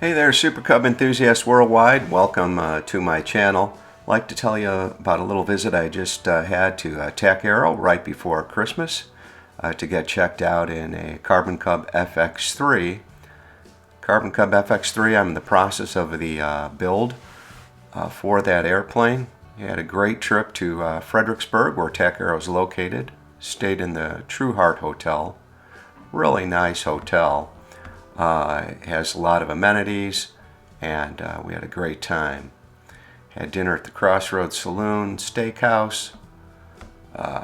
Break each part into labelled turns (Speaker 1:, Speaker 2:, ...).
Speaker 1: Hey there, Super Cub enthusiasts worldwide. Welcome to my channel. I'd like to tell you about a little visit I just had to Tac Aero right before Christmas to get checked out in a Cub FX3. Cub FX3, I'm in the process of the build for that airplane. We had a great trip to Fredericksburg, where Tac Aero is located. Stayed in the True Heart Hotel. Really nice hotel. It has a lot of amenities, and we had a great time. Had dinner at the Crossroads Saloon Steakhouse.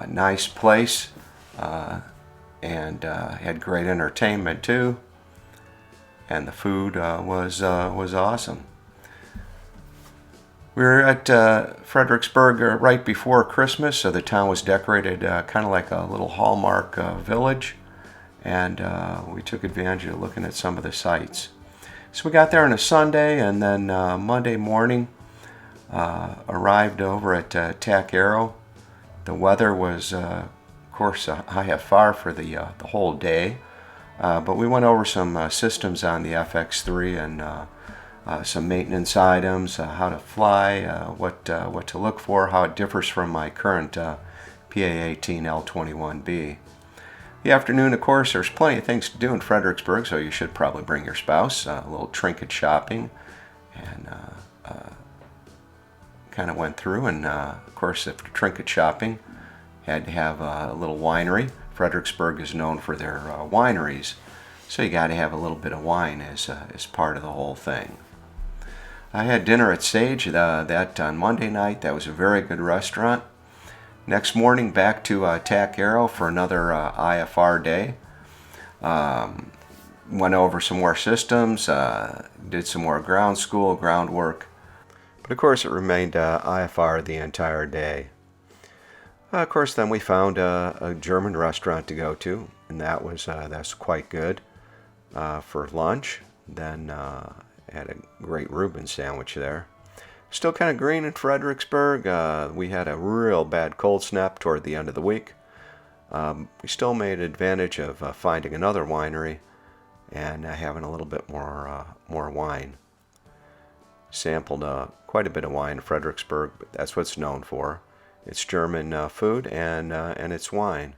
Speaker 1: Nice place, and had great entertainment too. And the food was awesome. We were at Fredericksburg right before Christmas, so the town was decorated kind of like a little Hallmark village. And we took advantage of looking at some of the sights. So we got there on a Sunday, and then Monday morning arrived over at Tac Aero. The weather was, of course, IFR for the whole day, but we went over some systems on the FX3 and some maintenance items, how to fly, what to look for, how it differs from my current PA-18 L21B. The afternoon, of course, there's plenty of things to do in Fredericksburg, so you should probably bring your spouse. A little trinket shopping, and kind of went through, and of course, after trinket shopping, had to have a little winery. Fredericksburg is known for their wineries, so you got to have a little bit of wine as part of the whole thing. I had dinner at Sage that on Monday night. That was a very good restaurant. Next morning, back to Tac Aero for another IFR day. Went over some more systems, did some more ground school, groundwork. But of course, it remained IFR the entire day. Of course, then we found a German restaurant to go to, and that's quite good for lunch. Then had a great Reuben sandwich there. Still kind of green in Fredericksburg. We had a real bad cold snap toward the end of the week. We still made advantage of finding another winery and having a little bit more wine. Sampled quite a bit of wine in Fredericksburg, but that's what it's known for. It's German food and it's wine.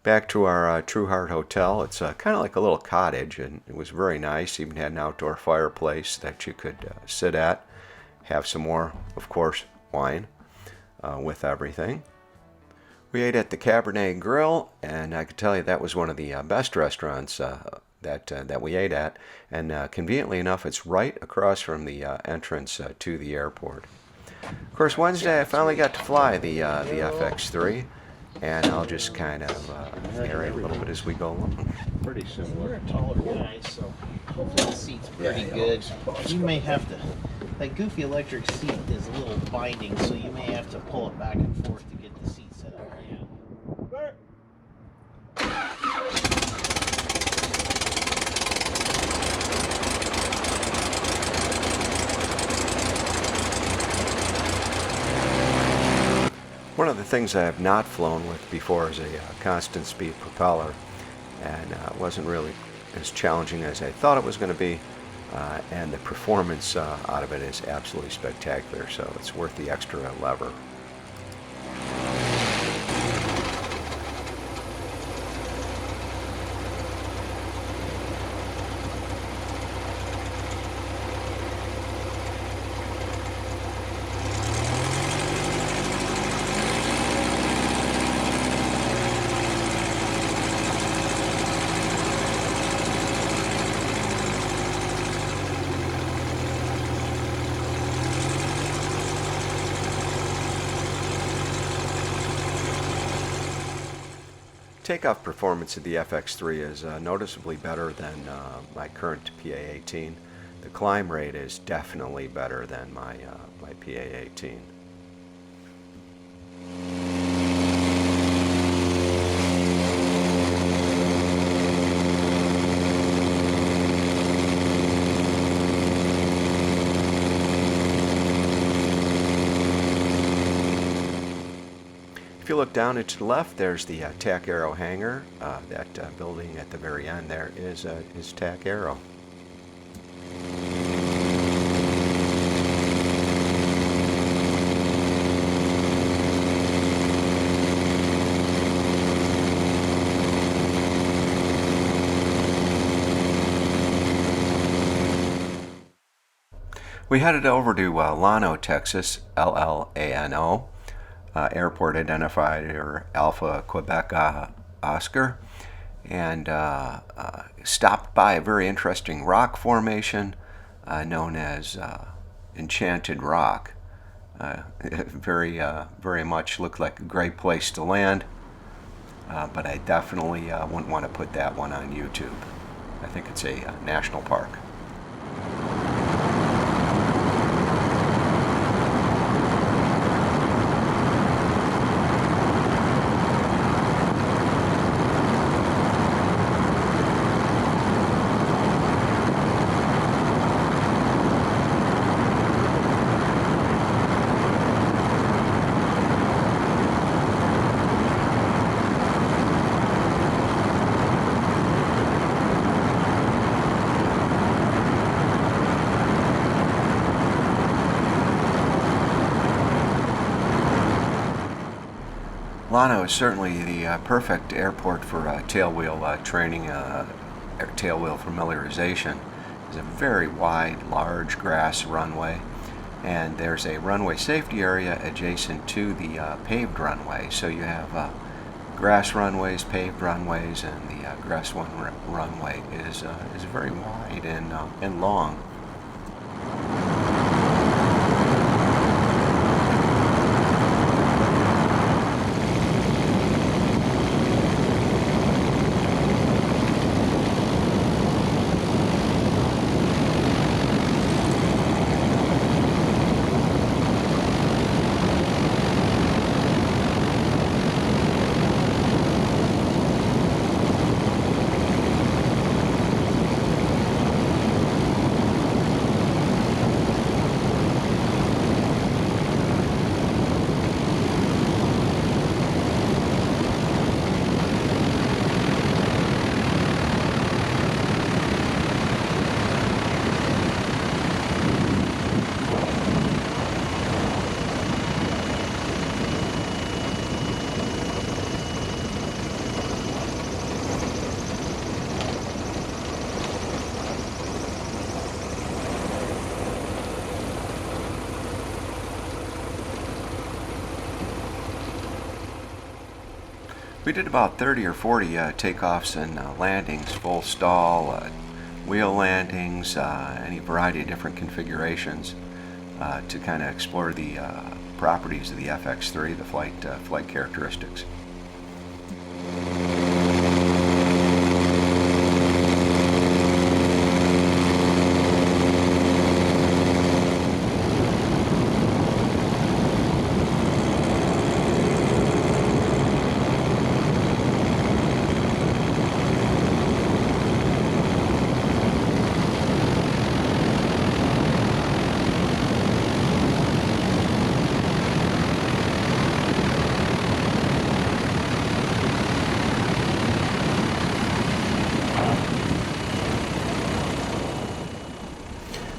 Speaker 1: Back to our True Heart Hotel. It's kind of like a little cottage, and it was very nice. Even had an outdoor fireplace that you could sit at. Have some more, of course, wine with everything. We ate at the Cabernet Grill, and I can tell you that was one of the best restaurants that we ate at. And conveniently enough, it's right across from the entrance to the airport. Of course, Wednesday I finally got to fly the FX3, and I'll just kind of narrate a little bit as we go along.
Speaker 2: Pretty similar. You're a taller guy, so hopefully the seat's pretty good. You may have to. That goofy electric seat is a little binding, so you may have to pull it back and forth to get the seat set up. Yeah.
Speaker 1: One of the things I have not flown with before is a constant speed propeller, and it wasn't really as challenging as I thought it was going to be. And the performance out of it is absolutely spectacular, so it's worth the extra lever. Takeoff performance of the FX3 is noticeably better than my current PA-18. The climb rate is definitely better than my PA-18. If you look down and to the left, there's the Tac Aero hangar. That building at the very end there is Tac Aero. We headed over to Llano, Texas, L-L-A-N-O, airport identifier Alpha Quebec Oscar, and stopped by a very interesting rock formation known as Enchanted Rock. It very much looked like a great place to land, but I definitely wouldn't want to put that one on YouTube. I think it's a national park. Llano is certainly the perfect airport for tailwheel training, tailwheel familiarization. It's a very wide, large grass runway, and there's a runway safety area adjacent to the paved runway. So you have grass runways, paved runways, and the grass runway is very wide and long. We did about 30 or 40 takeoffs and landings, full stall, wheel landings, any variety of different configurations to kind of explore the properties of the FX3, the flight characteristics.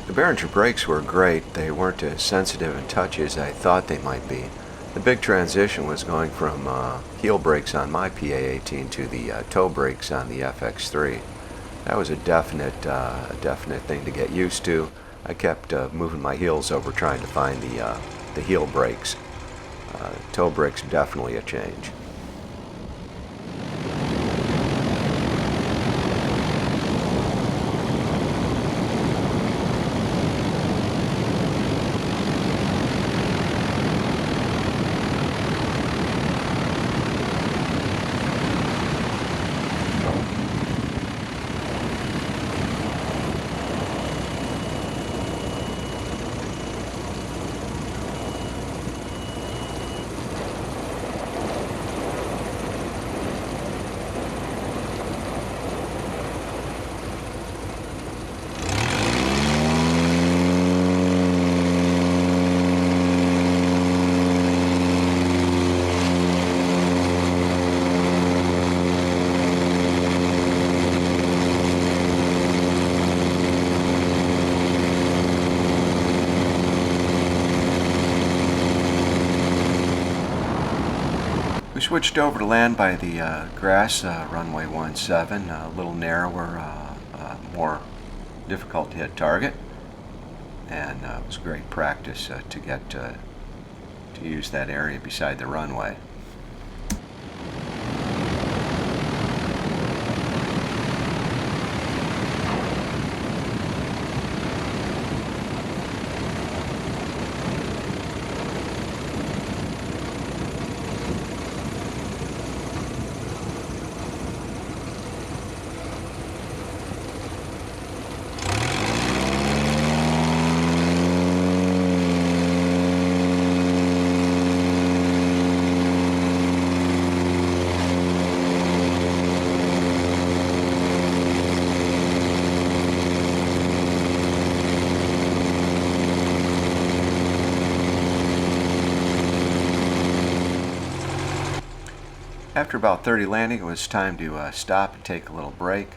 Speaker 1: The Behringer brakes were great. They weren't as sensitive and touchy as I thought they might be. The big transition was going from heel brakes on my PA-18 to the toe brakes on the FX3. That was a definite thing to get used to. I kept moving my heels over trying to find the heel brakes. Toe brakes definitely a change. We switched over to land by the grass runway 17, a little narrower, more difficult to hit target. and it was great practice to get to use that area beside the runway. After about 30 landing, it was time to stop and take a little break.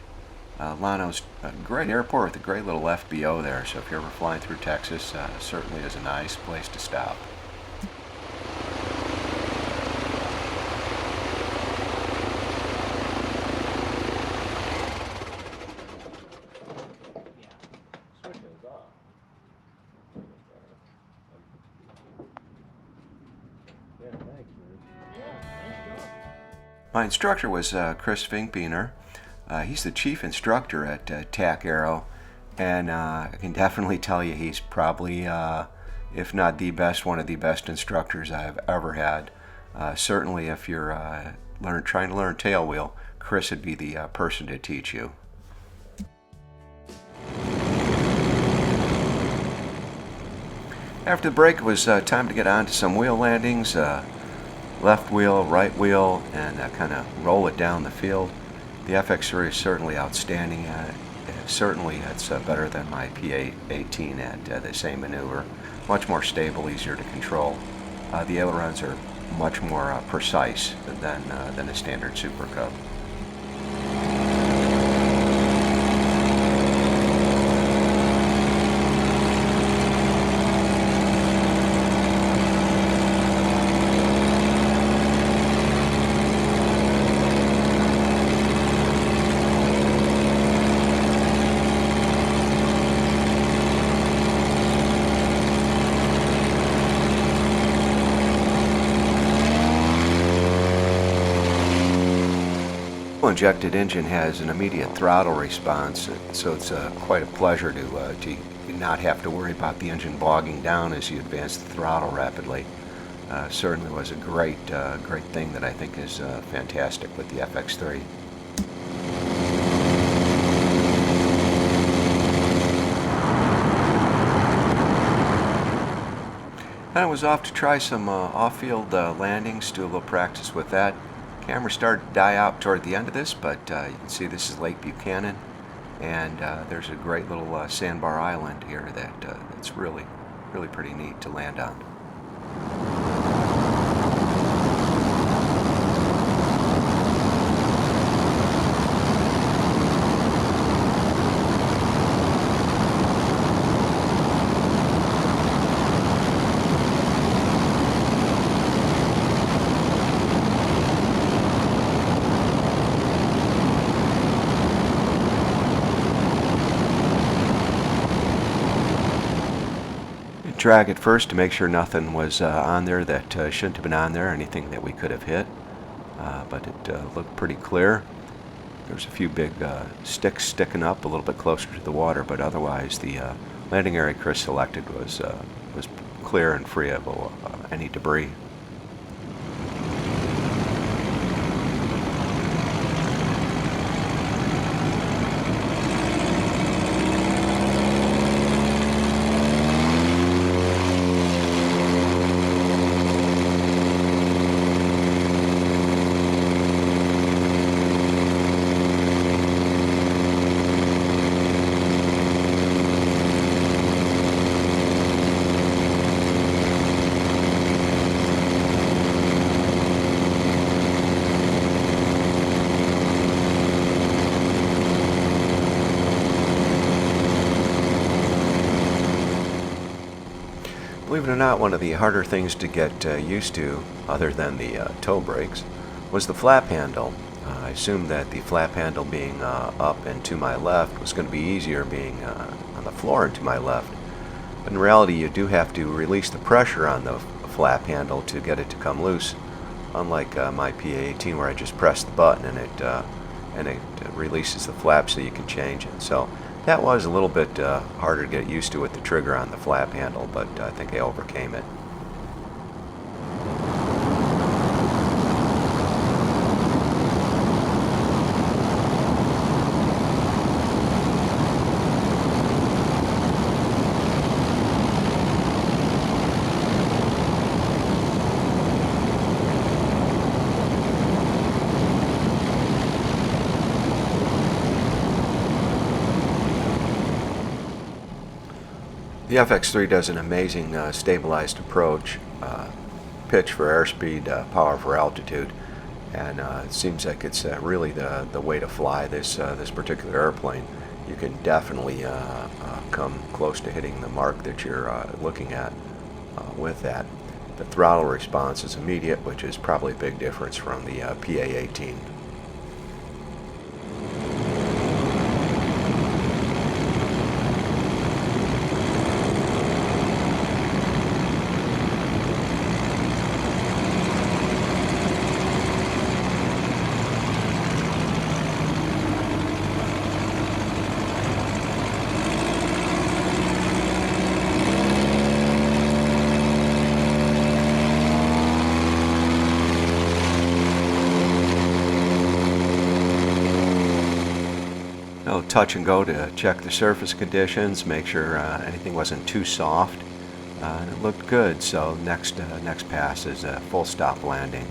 Speaker 1: Llano's a great airport with a great little FBO there, so if you're ever flying through Texas, certainly is a nice place to stop. My instructor was Chris Finkbeiner. He's the chief instructor at Tac Aero, and I can definitely tell you he's probably, if not the best, one of the best instructors I've ever had. Certainly if you're trying to learn tailwheel, Chris would be the person to teach you. After the break, it was time to get on to some wheel landings. Left wheel, right wheel, and kind of roll it down the field. The FX3 is certainly outstanding at it. Certainly it's better than my P18 at the same maneuver. Much more stable, easier to control. The ailerons are much more precise than a standard Super Cub. Injected engine has an immediate throttle response, so it's quite a pleasure to not have to worry about the engine bogging down as you advance the throttle rapidly. Certainly was a great thing that I think is fantastic with the FX3. And I was off to try some off-field landings, do a little practice with that. Camera started to die out toward the end of this, but you can see this is Lake Buchanan, and there's a great little sandbar island here that's really pretty neat to land on. Drag it first to make sure nothing was on there that shouldn't have been on there, anything that we could have hit, but it looked pretty clear. There's a few big sticks sticking up a little bit closer to the water, but otherwise the landing area Chris selected was clear and free of any debris. Believe it or not, one of the harder things to get used to, other than the toe brakes, was the flap handle. I assumed that the flap handle being up and to my left was going to be easier being on the floor and to my left. But in reality, you do have to release the pressure on the flap handle to get it to come loose, unlike my PA-18 where I just press the button and it releases the flap so you can change it. So that was a little bit harder to get used to with the trigger on the flap handle, but I think I overcame it. The FX3 does an amazing stabilized approach, pitch for airspeed, power for altitude, and it seems like it's really the way to fly this particular airplane. You can definitely come close to hitting the mark that you're looking at with that. The throttle response is immediate, which is probably a big difference from the PA-18. Touch and go to check the surface conditions, make sure anything wasn't too soft. It looked good, so next pass is a full stop landing.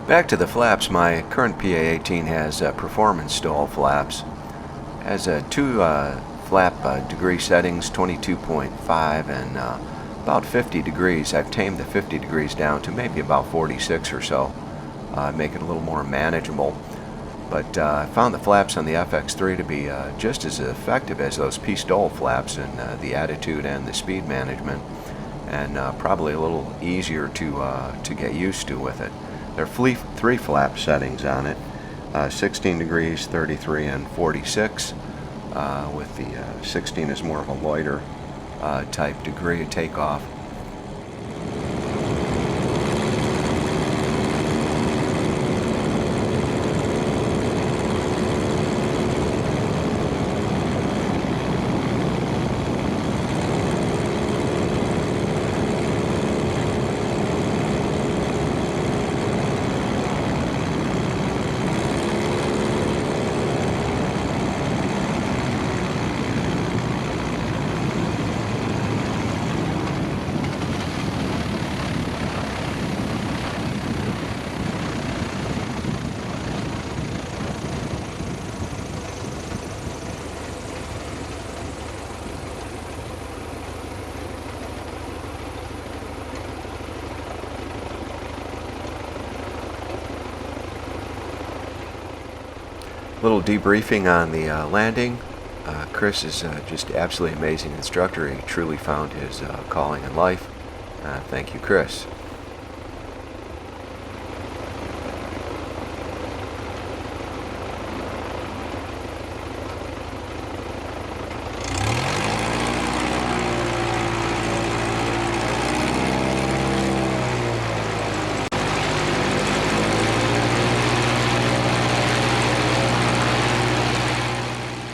Speaker 1: Back to the flaps, my current PA-18 has performance stall flaps. Has two flap degree settings, 22.5 and about 50 degrees. I've tamed the 50 degrees down to maybe about 46 or so, make it a little more manageable. But I found the flaps on the FX3 to be just as effective as those P-stall flaps in the attitude and the speed management, and probably a little easier to get used to with it. There are three flap settings on it, 16 degrees, 33, and 46, with the 16 is more of a loiter type degree of takeoff. Little debriefing on the landing. Chris is just absolutely amazing instructor. He truly found his calling in life. Thank you, Chris.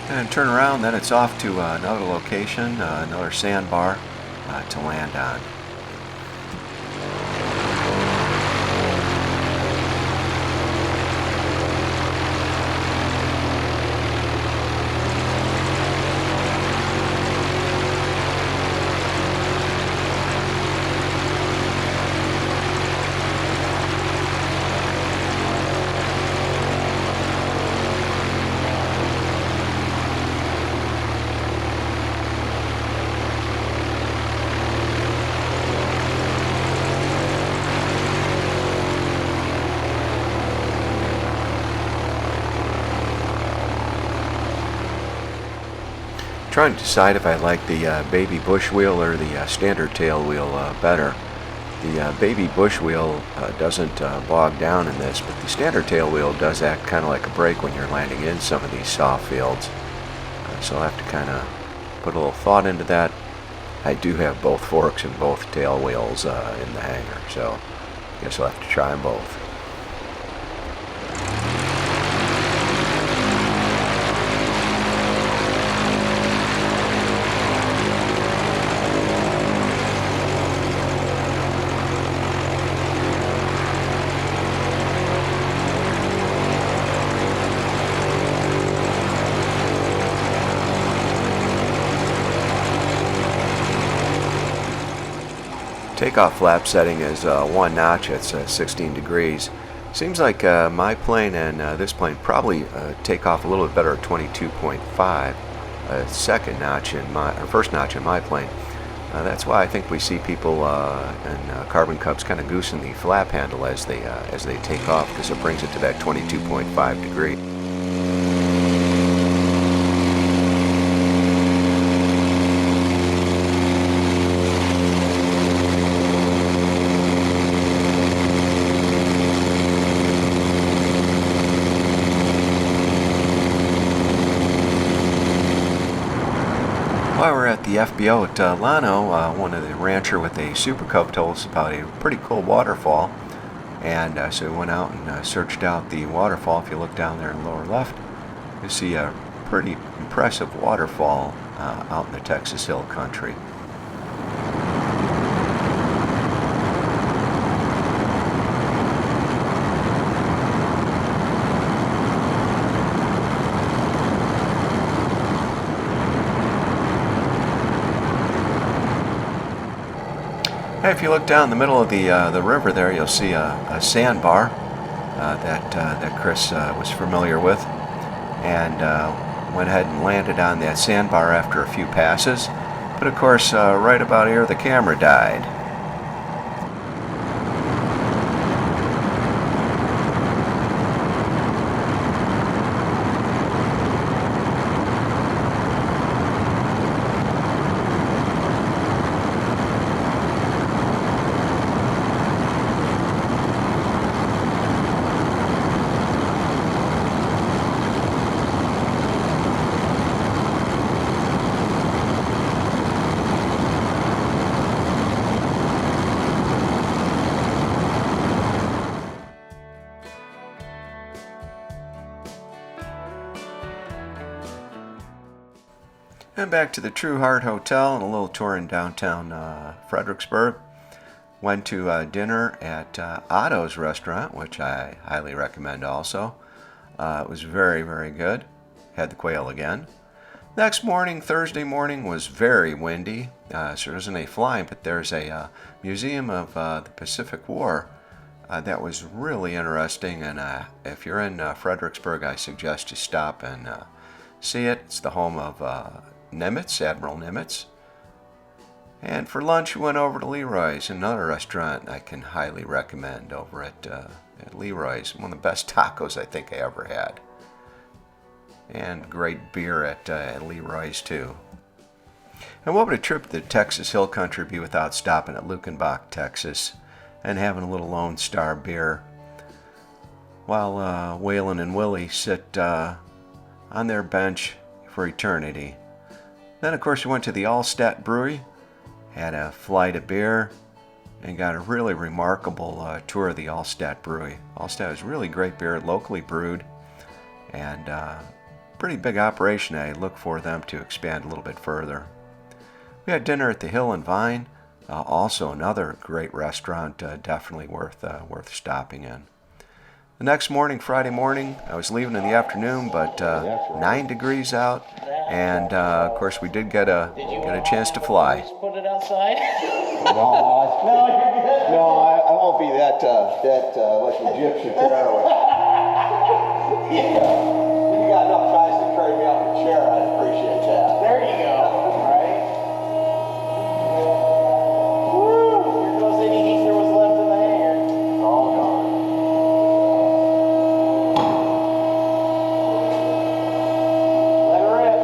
Speaker 1: And turn around, then it's off to another location, another sandbar to land on. trying to decide if I like the baby bush wheel or the standard tail wheel better. The baby bush wheel doesn't bog down in this, but the standard tail wheel does act kind of like a brake when you're landing in some of these soft fields. So I'll have to kind of put a little thought into that. I do have both forks and both tail wheels in the hangar, so I guess I'll have to try them both. Takeoff flap setting is 1 notch. It's 16 degrees. Seems like my plane and this plane probably take off a little bit better at 22.5, second notch in my, or first notch in my plane. That's why I think we see people in Carbon Cubs kind of goosing the flap handle as they take off, because it brings it to that 22.5 degree. While we're at the FBO at Llano, one of the rancher with a Super Cub told us about a pretty cool waterfall, and so we went out and searched out the waterfall. If you look down there in the lower left, you see a pretty impressive waterfall out in the Texas Hill Country. If you look down the middle of the river there, you'll see a sandbar that Chris was familiar with, and went ahead and landed on that sandbar after a few passes. But of course, right about here, the camera died. And back to the True Heart Hotel and a little tour in downtown Fredericksburg. Went to dinner at Otto's restaurant, which I highly recommend also. It was very, very good. Had the quail again. Next morning, Thursday morning, was very windy. So there isn't any flying, but there's a museum of the Pacific War that was really interesting. And if you're in Fredericksburg, I suggest you stop and see it. It's the home of Nimitz, Admiral Nimitz. And for lunch, we went over to Leroy's, another restaurant I can highly recommend over at Leroy's. One of the best tacos I think I ever had. And great beer at Leroy's too. And what would a trip to the Texas Hill Country be without stopping at Luckenbach, Texas, and having a little Lone Star beer while Waylon and Willie sit on their bench for eternity. Then, of course, we went to the Allstat Brewery, had a flight of beer, and got a really remarkable tour of the Allstat Brewery. Allstat is really great beer, locally brewed, and pretty big operation. I look for them to expand a little bit further. We had dinner at the Hill and Vine, also another great restaurant, definitely worth stopping in. The next morning, Friday morning, I was leaving in the afternoon, but 9 degrees out, and of course we did get a chance to fly.
Speaker 2: Put it outside?
Speaker 1: No, I won't be that like Egyptian pharaoh. You got enough guys to carry me out in a chair. I'd appreciate that.
Speaker 2: There you go. All right. Woo! Here goes any heat there was left in the hangar.
Speaker 1: It's all gone.
Speaker 2: Let her rip.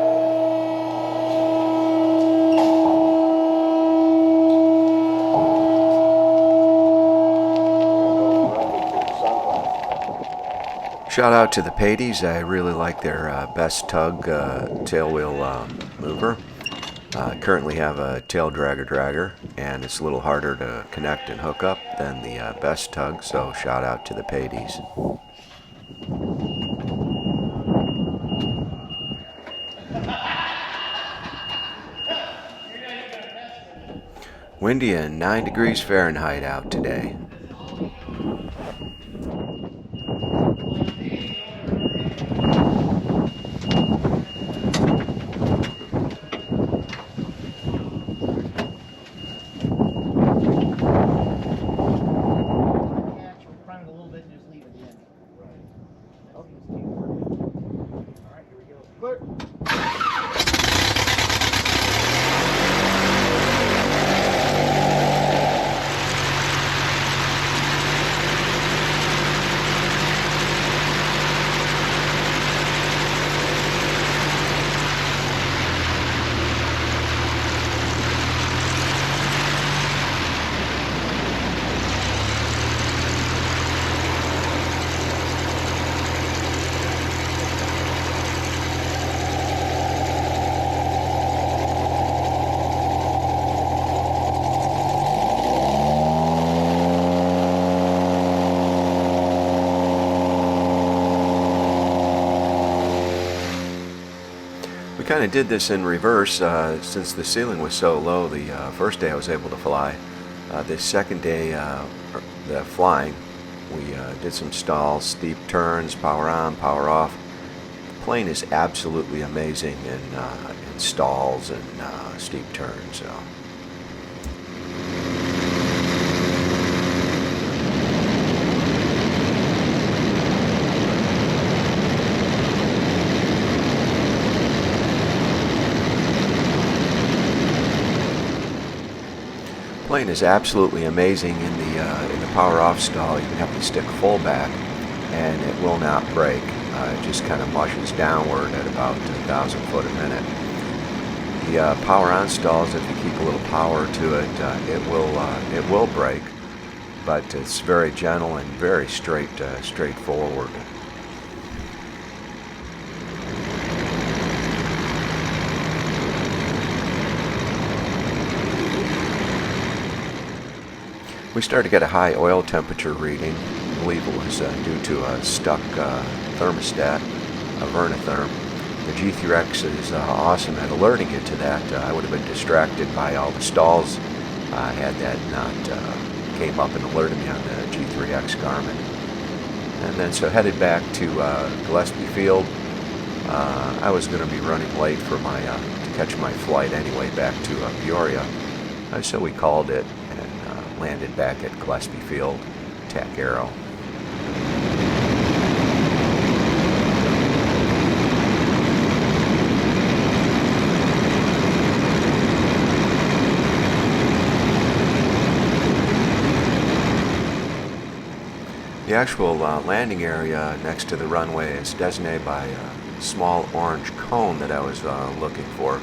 Speaker 1: Shout out to the Padies. I really like their Best Tug tailwheel mover. Currently have a tail dragger, and it's a little harder to connect and hook up than the Best Tug, so shout out to the Padies. Windy and 9 degrees Fahrenheit out today. We kind of did this in reverse since the ceiling was so low. The first day I was able to fly. The second day, the flying, we did some stalls, steep turns, power on, power off. The plane is absolutely amazing in stalls and steep turns. So. The plane is absolutely amazing in the power off stall. You can have the stick full back and it will not break. It just kind of mushes downward at about 1,000 foot a minute. The power on stalls, if you keep a little power to it, it will break, but it's very gentle and very straightforward. We started to get a high oil temperature reading. I believe it was due to a stuck thermostat, a Vernatherm. The G3X is awesome at alerting you to that. I would have been distracted by all the stalls had that not came up and alerted me on the G3X Garmin. And then so headed back to Gillespie Field. I was going to be running late for my to catch my flight anyway back to Peoria. So we called it and landed back at Gillespie Field, Tac Aero. The actual landing area next to the runway is designated by a small orange cone that I was looking for.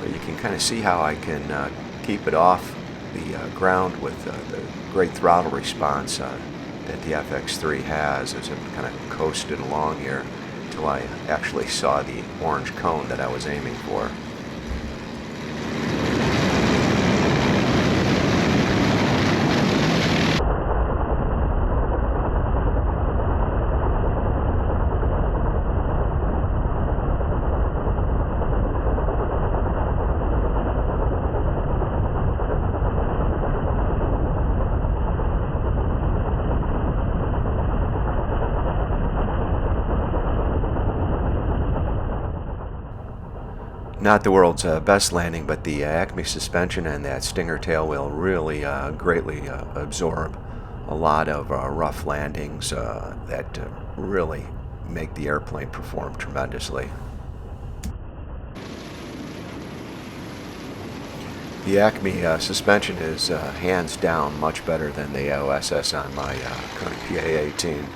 Speaker 1: But you can kind of see how I can keep it off the ground with the great throttle response that the FX3 has as it kind of coasted along here until I actually saw the orange cone that I was aiming for. Not the world's best landing, but the Acme suspension and that Stinger tail wheel really greatly absorb a lot of rough landings that really make the airplane perform tremendously. The Acme suspension is hands down much better than the OSS on my current PA-18.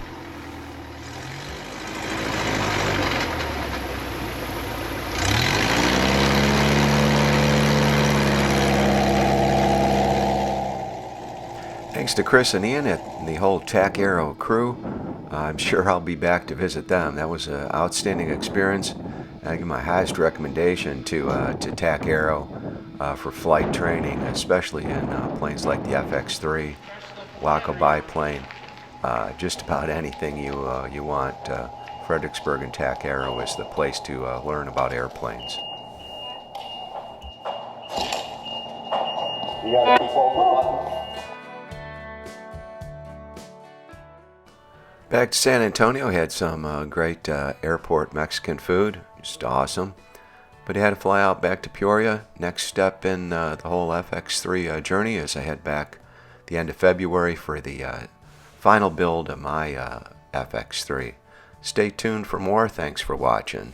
Speaker 1: Thanks to Chris and Ian and the whole Tac Aero crew. I'm sure I'll be back to visit them. That was an outstanding experience. I give my highest recommendation to Tac Aero for flight training, especially in planes like the FX3, Waco biplane, just about anything you want. Fredericksburg and Tac Aero is the place to learn about airplanes.
Speaker 3: You gotta keep both the buttons.
Speaker 1: Back to San Antonio, had some great airport Mexican food, just awesome. But I had to fly out back to Peoria. Next step in the whole FX3 journey is I head back the end of February for the final build of my FX3. Stay tuned for more. Thanks for watching.